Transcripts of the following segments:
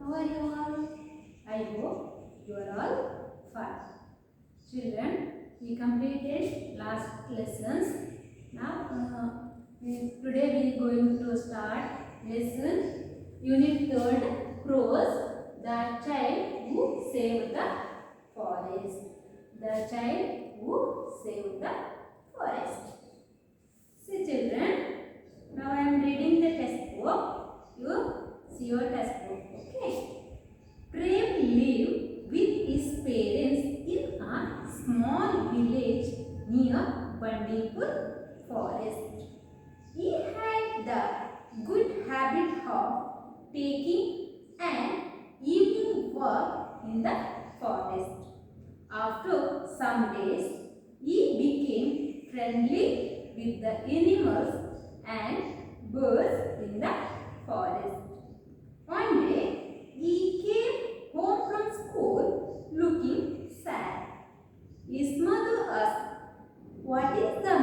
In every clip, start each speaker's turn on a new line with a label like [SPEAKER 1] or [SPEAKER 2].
[SPEAKER 1] How are you all? I hope you are all fine. Children, we completed last lessons. Now, today we are going to start lesson Unit 3rd Prose. The child who saved the forest. The child who saved the forest. See children, now I am reading the textbook. You see your textbook. Okay. Prem lived with his parents in a small village near Bandipur forest. He had the good habit of taking an evening walk in the forest. After some days, he became friendly with the animals and birds in the forest. One day, he came home from school looking sad. His mother asked, "What is the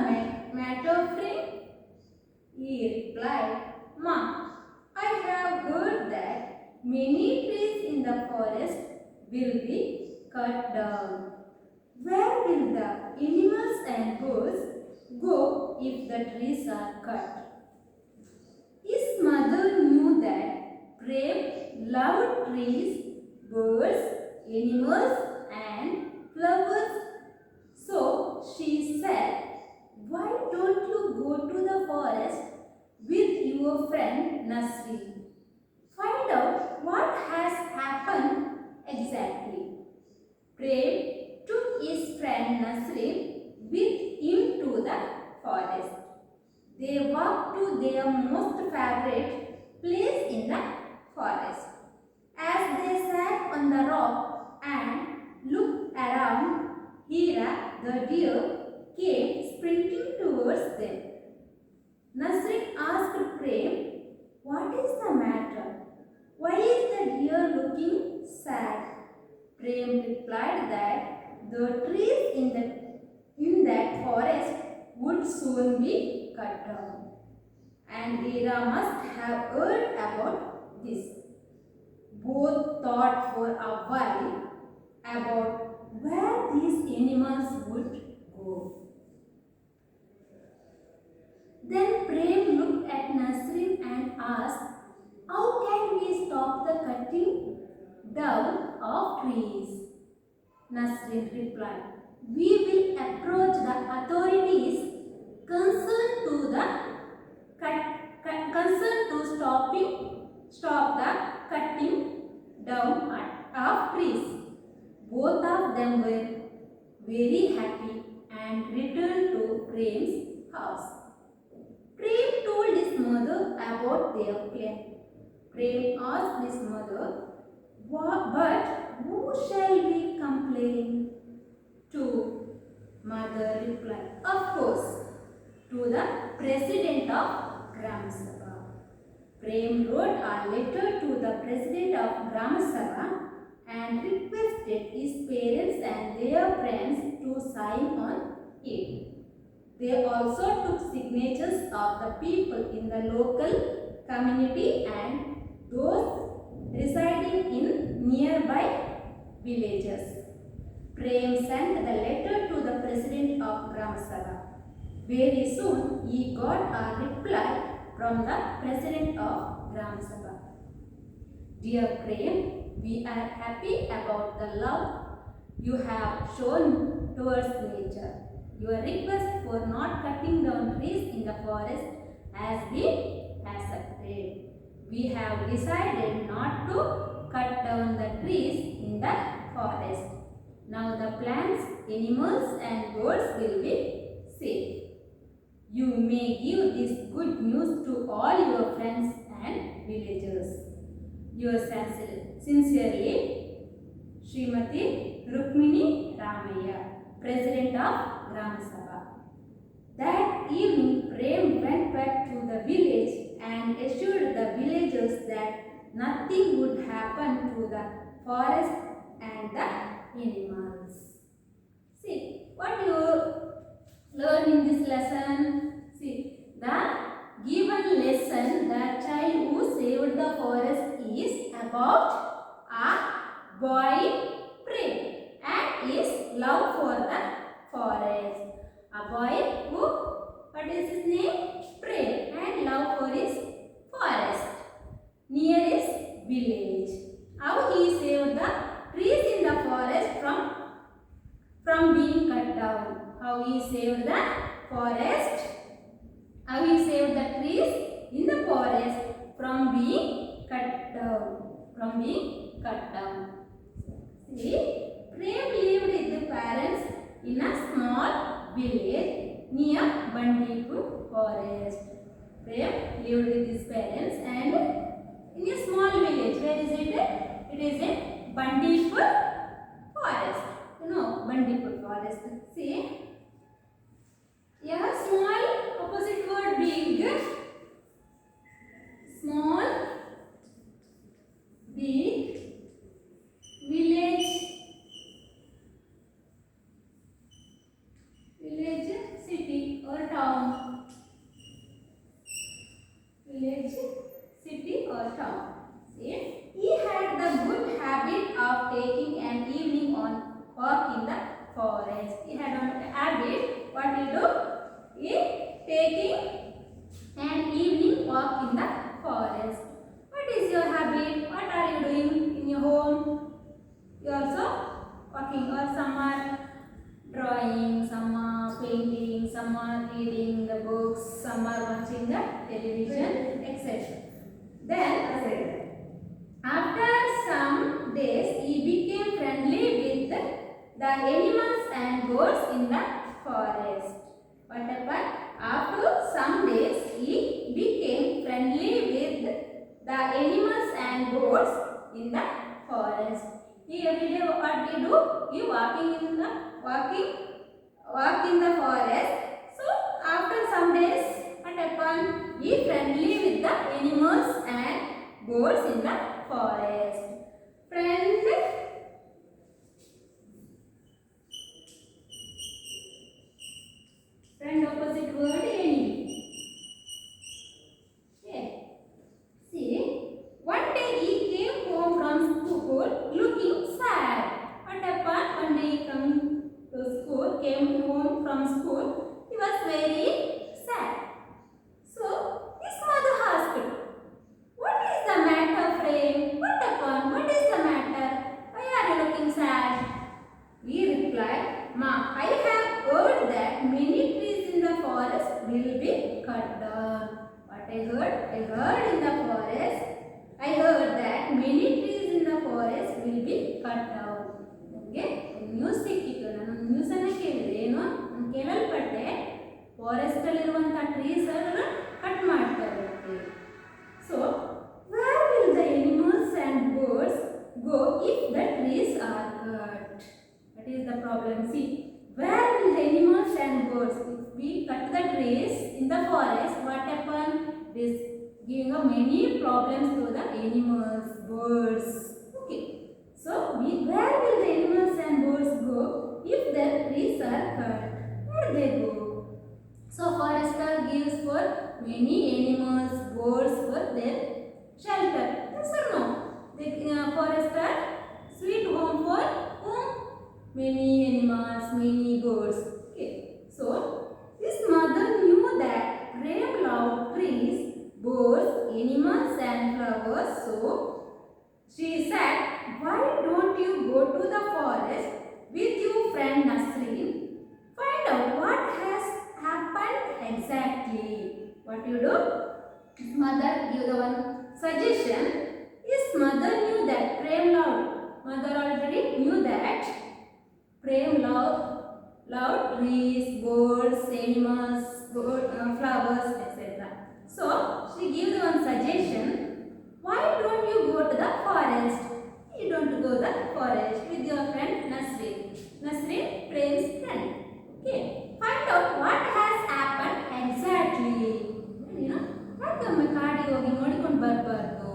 [SPEAKER 1] matter, friend?" He replied, "Ma, I have heard that many trees in the forest will be cut down. Where will the animals and birds go if the trees are cut?" His mother knew that Prem loved trees, birds, animals and flowers. So she said, "Why don't you go to the forest with your friend Nasri? Find out what has happened exactly." Prem took his friend Nasri with him to the forest. They walked to their most favorite place in the forest. As they sat on the rock and looked around, Hira the deer came sprinting towards them. Nasrin asked Prem, "What is the matter? Why is the deer looking sad?" Prem replied that the trees in that forest would soon be cut down, and Hira must have heard about this. Both thought for a while about where these animals would go. Then Prem looked at Nasrin and asked, "How can we stop the cutting down of trees?" Nasrin replied, "We will approach the authorities concerned to stop the cutting down of trees." Both of them were very happy and returned to Prem's house. Prem told his mother about their plan. Prem asked his mother, "But who shall we complain to?" Mother replied, "Of course, to the President of Gram Sabha." Prem wrote a letter to the President of Gram Sabha and requested his parents and their friends to sign on it. They also took signatures of the people in the local community and those residing in nearby villages. Prem sent the letter to the President of Gram Sabha. Very soon he got a reply from the President of Gram Sabha. "Dear Prem, we are happy about the love you have shown towards nature. Your request for not cutting down trees in the forest has been accepted. We have decided not to cut down the trees in the forest. Now the plants, animals and birds will be safe. You may give this good news to all your friends and villagers. Yours sincerely, Srimati Rukmini Ramaya, President of Gram Sabha." That evening, Prem went back to the village and assured the villagers that nothing would happen to the forest and the animals. See, what you learn in this lesson? See, the given lesson, the child who saved the forest is about a boy Prem and his love for the forest. A boy who, what is his name? Prem, and love for his forest near his village. How he saved the trees in the forest from being cut down. How he saved the forest. How he saved the trees in the forest from being cut down. From being cut down. See, Prem lived with the parents in a small village near Bandipur forest. Prem lived with his parents and in a small village. Where is it? It is in Bandipur forest. You know Bandipur forest. See, yeah, small opposite word big. Small, big, village, city or town. Village, city or town. See, he had the good habit of taking an evening walk in the forest. He had a habit. What he do? He taking an evening walk in the forest. What is your habit? What are you doing in your home? You also walking, or some are drawing, some are painting, some are reading the books, some are watching the television, etc. Then, after some days, he became friendly with the animals and birds in the forest. What happened? After some days, he became friendly with the animals and birds in the forest. He every day what he do? He walk in the forest. So after some days, what happened? He friendly with the animals and birds in the forest. Friend opposite word enemy. Okay. See, one day he came home from school looking sad. What happened? One day he came home from school. He was very sad. So his mother asked, "What is the matter, Prem? What happened? What is the matter? Why are you looking sad?" He replied, "Ma, I have heard that many trees in the forest will be cut down." What I heard? I heard that many trees in the forest will be cut down. Okay? News ಸಿಕ್ಕಿತು. ನಾನು news ಅನ್ನ ಕೇಳಿದೆ. ಏನು? ನಾನು ಕೇಳಲ್ಪಟ್ಟೆ forest ಅಲ್ಲಿರುವಂತ trees ಅನ್ನು cut ಮಾಡ್ತಾರೆ. So, where will the animals and birds go if the trees are cut? That is the problem. See, where will the animals and birds? If we cut the trees in the forest, what happen? This giving many problems to the animals, birds. Okay. So, where will the animals and birds go if the trees are cut? Where they go? So, forester gives for many animals, birds for their shelter. Yes or no? The forester sweet home for whom? Many animals, many birds. Okay. So, his mother knew that Prem loved trees, birds, animals and flowers. So, she said, "Why don't you go to the forest with your friend Nasreen? Find out what has happened exactly." What you do? His mother gave the one suggestion. His mother knew that Prem loved. Mother already knew that Prem loved trees, birds, animals, flowers, etc. So she gave the one suggestion. Why don't you go to the forest? You don't go to the forest with your friend Nasreen. Nasreen, Prem's friend. Okay. Find out what has happened exactly. You know, ಯಾಕಮ್ಮ ಕಾಡಿಗೆ ಹೋಗಿ ನೋಡಿಕೊಂಡು ಬರಬಾರ್ದು?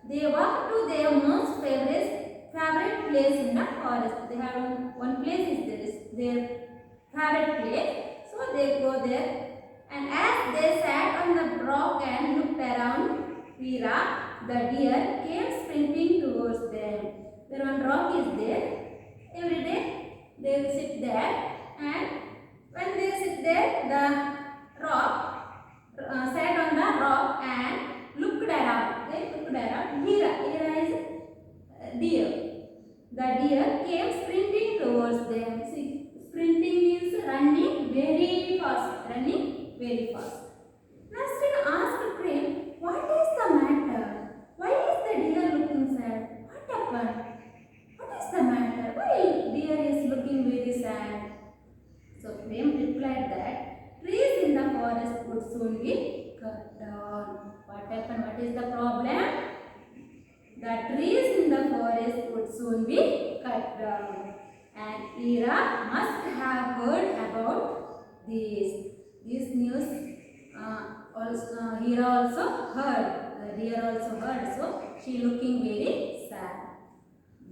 [SPEAKER 1] They walk to their most favorite place in the forest. They have one place is their favorite place. So they go there. And as they sat on the rock and looked around, Veera, the deer, came sprinting towards them. There one rock is there. Every day they will sit there, and when they sit there, the rock sat on the rock and looked around. They looked around. Veera is deer. The deer came sprinting towards them. See, sprinting means running very fast. Running very fast. Nasrin asked Prem, "What is the matter? Why is the deer looking sad? What happened? What is the matter? Why deer is looking very sad?" So Prem replied that trees in the forest would soon be cut down. What happened? What is the problem? The trees in the forest would soon be cut down. And Veera must have heard about this. This news Veera also heard. The deer also heard. So she looking very sad.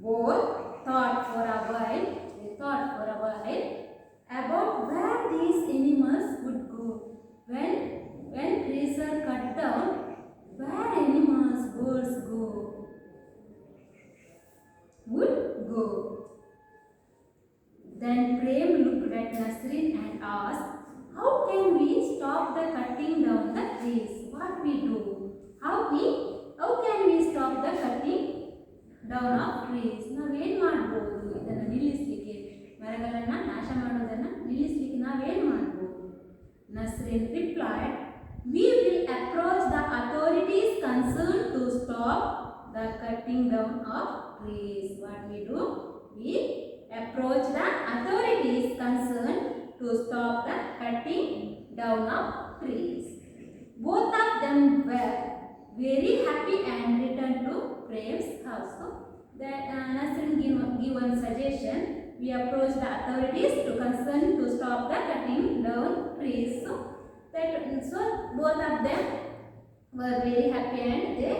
[SPEAKER 1] Both thought for a while. They thought for a while about where these animals would go. When trees are cut down, where animals, birds would go. Then Prem looked at Nasrin and asked, "How can we stop the cutting down the trees? What we do? How can we stop the cutting down of trees? ನಾವೇನು ಮಾಡಬಹುದು? ಇದನ್ನು ನಿಲ್ಲಿಸಲಿಕ್ಕೆ, ಮರಗಳನ್ನು ನಾಶ ಮಾಡುವುದನ್ನು ನಿಲ್ಲಿಸಲಿಕ್ಕೆ ನಾವೇನು ಮಾಡಬಹುದು?" Nasrin replied, "We will approach the authorities concerned to stop the cutting down of trees." What we do? We approach the authorities concerned to stop the cutting down of trees. Both of them were very happy and returned to Prem's house. So that Nasrin give one suggestion. We approach the authorities to concern to stop the cutting down trees. So both of them were very happy and they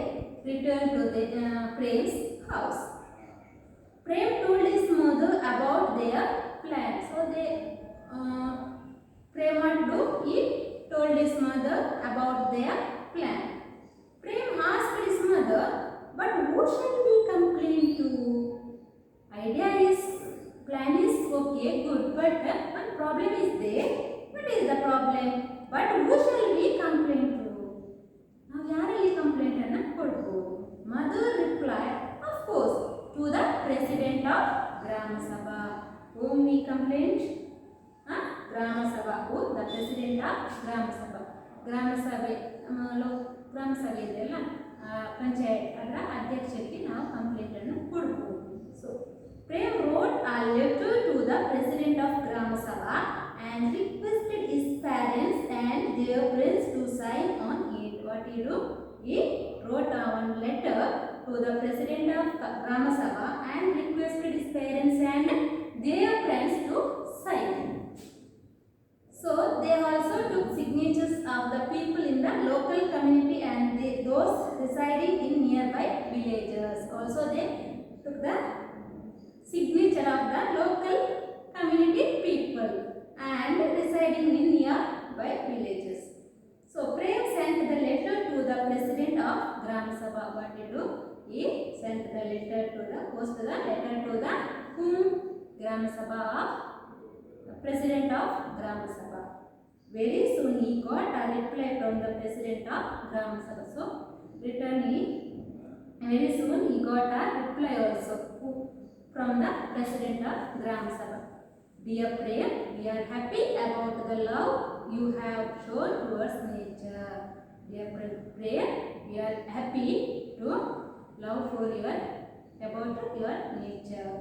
[SPEAKER 1] returned to the Prem's house. Prem told his mother about their plan. So Prem what do? He told his mother about their plan. Prem asked his mother, "But who shall we complain to?" Plan is okay, good, but one problem is there. What is the problem? But who shall we complain to? Now yaರಲ್ಲಿ complaint ಅನ್ನು ಕೊಡಬಹುದು? Mother replied, "Of course, to the president of Gram Sabha." Whom we complained? Gram Sabha. Who? The president of Gram Sabha. Gram Sabha ಇದೆಲ್ಲ ಪಂಚಾಯತ್ ಅದರ ಅಧ್ಯಕ್ಷರಿಗೆ ನಾವು complaint ಅನ್ನು ಕೊಡಬಹುದು. So Prem wrote a letter to the president of Gram Sabha and requested his parents and their friends to sign on it. What he do? He wrote one letter to the president of Gram Sabha and requested his parents and their friends to sign. So they also took signatures of the people in the local community and those residing in nearby villages. Also they took the signature of the local community people and residing in nearby villages. So Prem sent the letter to the president of Gram Sabha. What he do? He sent the letter to the whom? Gram Sabha of president of Gram Sabha. Very soon he got a reply from the president of Gram Sabha. So very soon he got a reply also from the president of Gram Sabha. "Dear Prem, we are happy about the love you have shown towards nature." Dear Prem, we are happy to love for about your nature.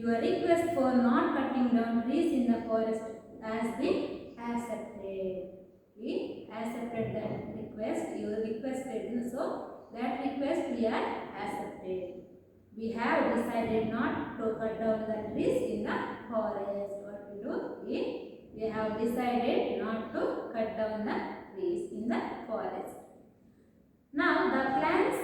[SPEAKER 1] Your request for not cutting down trees in the forest has been accepted. We accepted that request. You requested, so that request we are accepted. We have decided not to cut down the trees in the forest. What we do? We have decided not to cut down the trees in the forest. Now the plants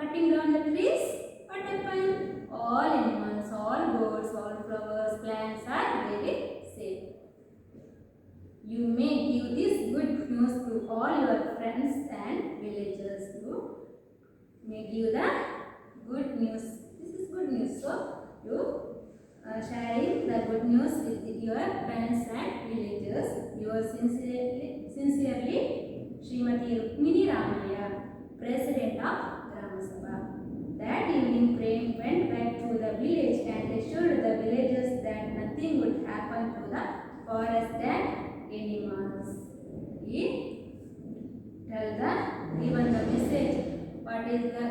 [SPEAKER 1] cutting down the trees, what happens? All animals, all birds, all flowers, plants are very safe. You may give this good news to all your friends and villagers. You may give the good news. This is good news. So, you sharing the good news with your friends and villagers. Yours sincerely, Srimati Rukmini Ramaya, President of Grama Sabha. That evening, Prem went back to the village and assured the villagers that nothing would happen to the forest and animals. He given the message. What is the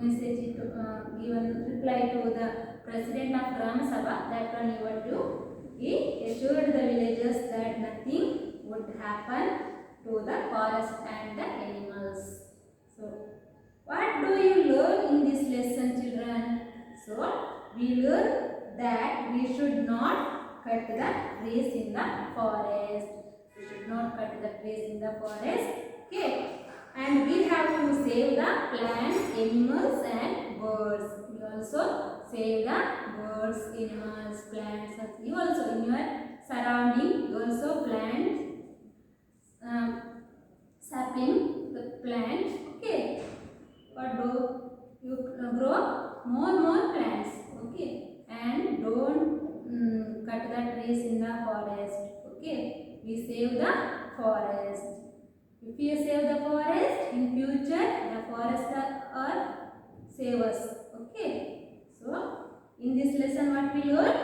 [SPEAKER 1] message given reply to the President of Grama Sabha? That one you want to. He assured the villagers that nothing would happen to the forest and the animals. So, what do you learn in this lesson, children? So, we learn that we should not cut the trees in the forest. We should not cut the trees in the forest. Okay. And we have to save the plants, animals and birds. We also save the birds, animals, plants. You also in your surrounding, you also plant sapling the plant. Okay. What do you grow? More plants. Okay. And don't cut the trees in the forest. Okay. We save the forest. If you save the forest, in future the forest are save us. Okay. So, in this lesson what we learn?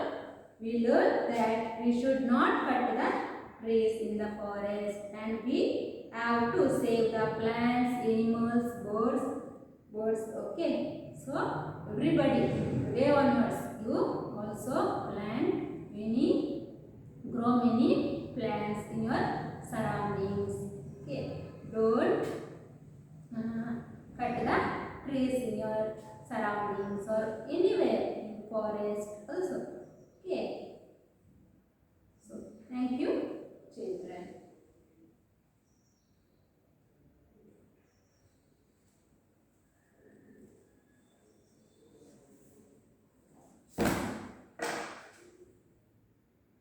[SPEAKER 1] We learn that we should not cut the trees in the forest and we have to save the plants, animals, birds. Okay. So, everybody, today onwards, you also grow many plants in your surroundings. Okay, don't cut the trees in your surroundings or anywhere in forest also. Okay, so thank you, children.